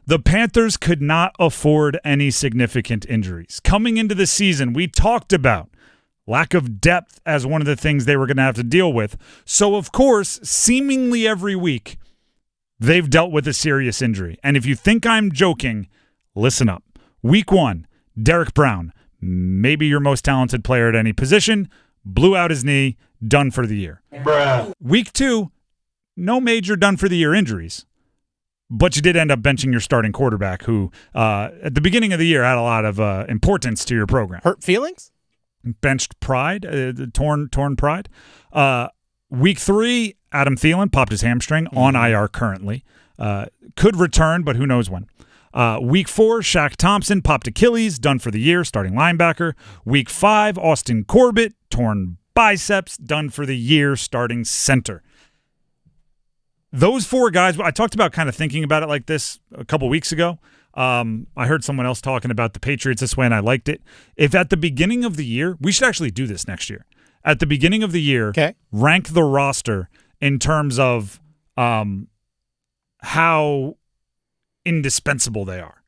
The Panthers could not afford any significant injuries. Coming into the season, we talked about lack of depth as one of the things they were going to have to deal with. So, of course, seemingly every week, they've dealt with a serious injury. And if you think I'm joking, listen up. Week 1, Derrick Brown, maybe your most talented player at any position, blew out his knee, done for the year. Bruh. Week 2, no major done for the year injuries. But you did end up benching your starting quarterback who, at the beginning of the year, had a lot of importance to your program. Hurt feelings? Benched pride, torn pride. Week 3, Adam Thielen popped his hamstring on IR currently. Could return, but who knows when. Week 4, Shaq Thompson popped Achilles, done for the year, starting linebacker. Week 5, Austin Corbett, torn biceps, done for the year, starting center. Those 4 guys, I talked about kind of thinking about it like this a couple weeks ago. I heard someone else talking about the Patriots this way, and I liked it. If at the beginning of the year, we should actually do this next year. At the beginning of the year, rank the roster in terms of how indispensable they are.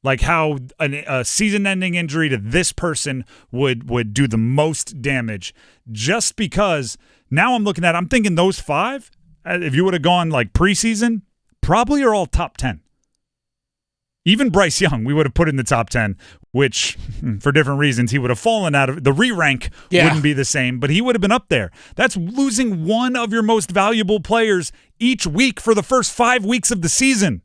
Like how a season-ending injury to this person would do the most damage. Just because now I'm thinking those 5, if you would have gone like preseason, probably are all top 10. Even Bryce Young, we would have put in the top 10, which for different reasons, he would have fallen out of the re-rank. Wouldn't be the same, but he would have been up there. That's losing one of your most valuable players each week for the first 5 weeks of the season.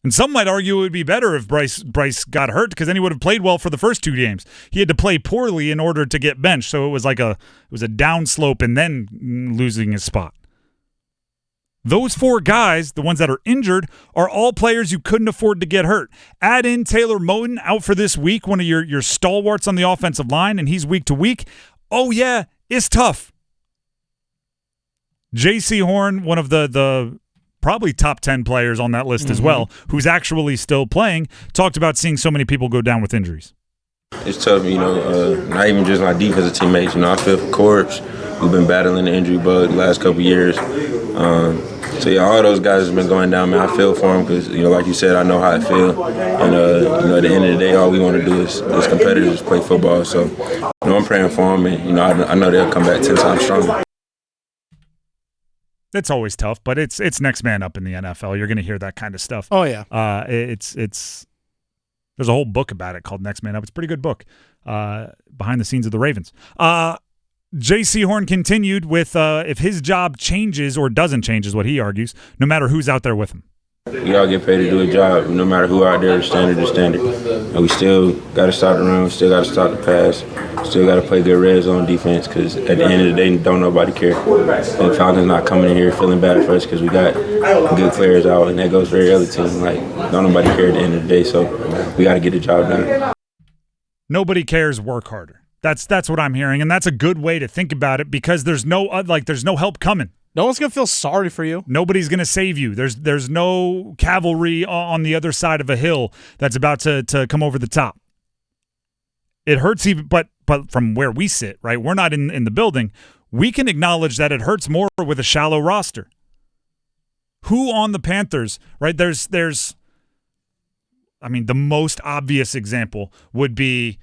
And some might argue it would be better if Bryce got hurt because then he would have played well for the first 2 games. He had to play poorly in order to get benched, so it was like a downslope and then losing his spot. Those 4 guys, the ones that are injured, are all players you couldn't afford to get hurt. Add in Taylor Moton out for this week, one of your stalwarts on the offensive line, and he's week to week. Oh, yeah, it's tough. J.C. Horn, one of the probably top 10 players on that list as well, who's actually still playing, talked about seeing so many people go down with injuries. It's tough, not even just my defensive teammates. I feel for Corbs. We've been battling the injury bug the last couple of years. All those guys have been going down, man. I feel for them because, like you said, I know how I feel. And, at the end of the day, all we want to do is competitors play football. So, I'm praying for them, and, I know they'll come back 10 times stronger. It's always tough, but it's next man up in the NFL. You're going to hear that kind of stuff. Oh, yeah. It's there's a whole book about it called Next Man Up. It's a pretty good book, behind the scenes of the Ravens. J.C. Horn continued with if his job changes or doesn't change, is what he argues, no matter who's out there with him. We all get paid to do a job, no matter who out there, standard is standard. And we still got to start the run, we still got to start the pass, still got to play good red zone defense because at the end of the day, don't nobody care. And Falcons not coming in here feeling bad for us because we got good players out, and that goes for every other team. Like, don't nobody care at the end of the day, so we got to get the job done. Nobody cares, work harder. That's what I'm hearing, and that's a good way to think about it because there's no help coming. No one's going to feel sorry for you. Nobody's going to save you. There's no cavalry on the other side of a hill that's about to come over the top. It hurts even, but from where we sit, right? We're not in the building. We can acknowledge that it hurts more with a shallow roster. Who on the Panthers, right? There's the most obvious example would be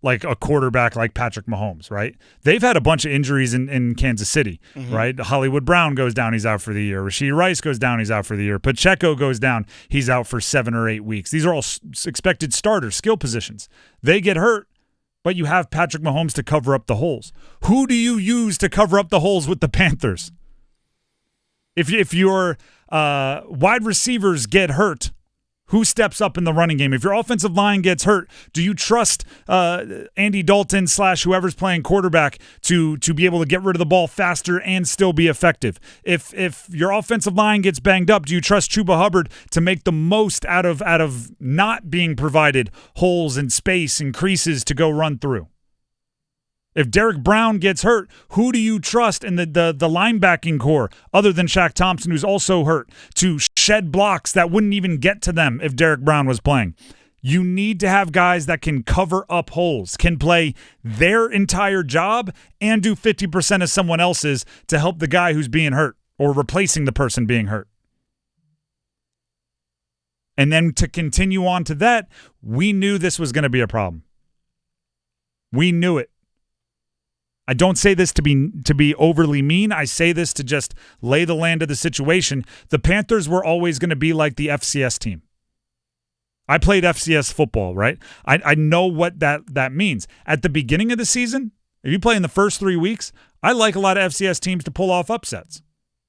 like a quarterback like Patrick Mahomes, right? They've had a bunch of injuries in Kansas City, right? Hollywood Brown goes down, he's out for the year. Rashee Rice goes down, he's out for the year. Pacheco goes down, he's out for 7 or 8 weeks. These are all expected starters, skill positions. They get hurt, but you have Patrick Mahomes to cover up the holes. Who do you use to cover up the holes with the Panthers? If your wide receivers get hurt, who steps up in the running game? If your offensive line gets hurt, do you trust Andy Dalton / whoever's playing quarterback to be able to get rid of the ball faster and still be effective? If your offensive line gets banged up, do you trust Chuba Hubbard to make the most out of not being provided holes and space and creases to go run through? If Derrick Brown gets hurt, who do you trust in the linebacking core other than Shaq Thompson, who's also hurt, to shed blocks that wouldn't even get to them if Derrick Brown was playing? You need to have guys that can cover up holes, can play their entire job and do 50% of someone else's to help the guy who's being hurt or replacing the person being hurt. And then to continue on to that, we knew this was going to be a problem. We knew it. I don't say this to be overly mean. I say this to just lay the land of the situation. The Panthers were always going to be like the FCS team. I played FCS football, right? I know what that means. At the beginning of the season, if you play in the first 3 weeks, I like a lot of FCS teams to pull off upsets.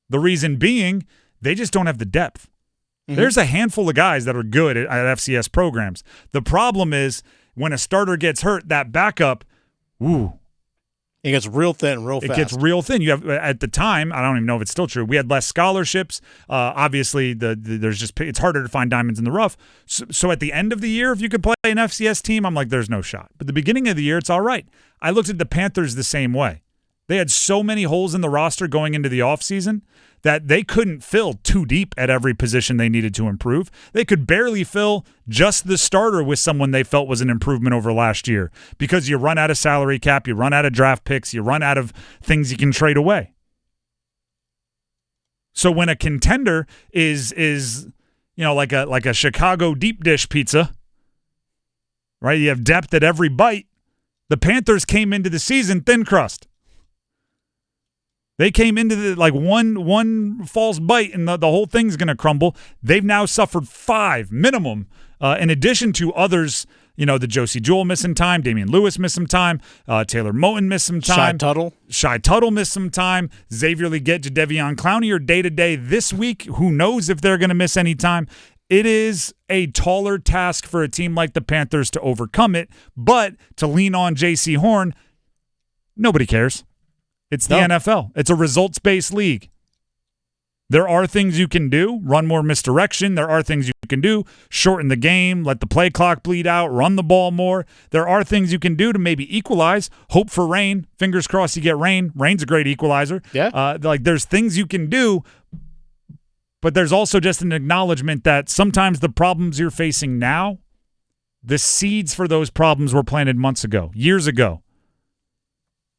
The reason being, they just don't have the depth. Mm-hmm. There's a handful of guys that are good at FCS programs. The problem is when a starter gets hurt, that backup, it gets real thin real fast. It gets real thin. You have at the time, I don't even know if it's still true, we had less scholarships. Obviously, it's harder to find diamonds in the rough. So at the end of the year, if you could play an FCS team, I'm like, there's no shot. But the beginning of the year, it's all right. I looked at the Panthers the same way. They had so many holes in the roster going into the offseason that they couldn't fill too deep at every position they needed to improve. They could barely fill just the starter with someone they felt was an improvement over last year because you run out of salary cap, you run out of draft picks, you run out of things you can trade away. So when a contender is like a Chicago deep dish pizza, right? You have depth at every bite. The Panthers came into the season thin crust. They came into one false bite and the whole thing's going to crumble. They've now suffered 5 minimum, in addition to others, the Josie Jewell missed some time, Damian Lewis missed some time, Taylor Moton missed some time. Shy Tuttle missed some time. Xavier, Legette, Jadeveon, Clowney are day-to-day this week. Who knows if they're going to miss any time. It is a taller task for a team like the Panthers to overcome it, but to lean on J.C. Horn, nobody cares. It's the NFL. It's a results-based league. There are things you can do. Run more misdirection. There are things you can do. Shorten the game. Let the play clock bleed out. Run the ball more. There are things you can do to maybe equalize. Hope for rain. Fingers crossed you get rain. Rain's a great equalizer. Yeah. There's things you can do, but there's also just an acknowledgement that sometimes the problems you're facing now, the seeds for those problems were planted months ago, years ago.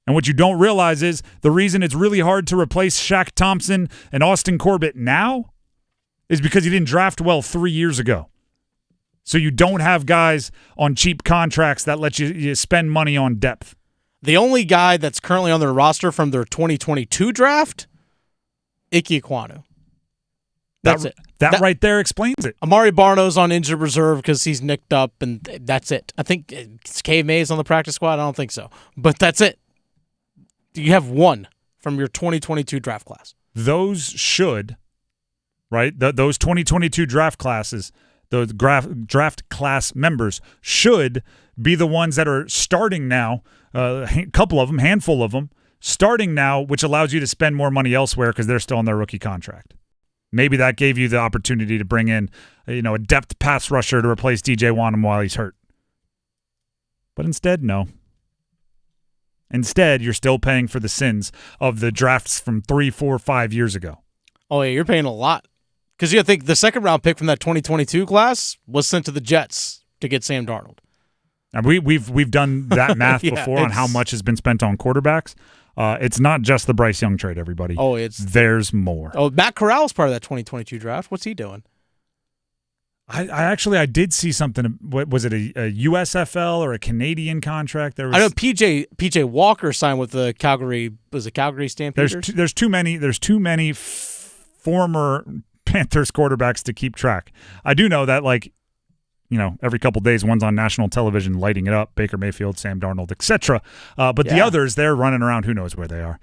And what you don't realize is the reason it's really hard to replace Shaq Thompson and Austin Corbett now is because you didn't draft well 3 years ago. So you don't have guys on cheap contracts that let you spend money on depth. The only guy that's currently on their roster from their 2022 draft, Ike Ekwonu. That's it. That right there explains it. Amari Barno's on injured reserve because he's nicked up, and that's it. I think Cave Mays on the practice squad. I don't think so. But that's it. You have one from your 2022 draft class. Those should, right? Those 2022 draft classes, those draft class members should be the ones that are starting now, a couple of them, handful of them, starting now, which allows you to spend more money elsewhere because they're still on their rookie contract. Maybe that gave you the opportunity to bring in, a depth pass rusher to replace DJ Wonnum while he's hurt. But instead, no. Instead, you're still paying for the sins of the drafts from 3, 4, 5 years ago. Oh, yeah, you're paying a lot. Because you think the second-round pick from that 2022 class was sent to the Jets to get Sam Darnold. And we've done that math before on how much has been spent on quarterbacks. It's not just the Bryce Young trade, everybody. Oh, there's more. Oh, Matt Corral is part of that 2022 draft. What's he doing? I did see something. What was it, a USFL or a Canadian contract? I know PJ Walker signed with the Calgary. Was it Calgary Stampeders? There's too many former Panthers quarterbacks to keep track. I do know that every couple days one's on national television lighting it up. Baker Mayfield, Sam Darnold, etc. But the others, they're running around. Who knows where they are?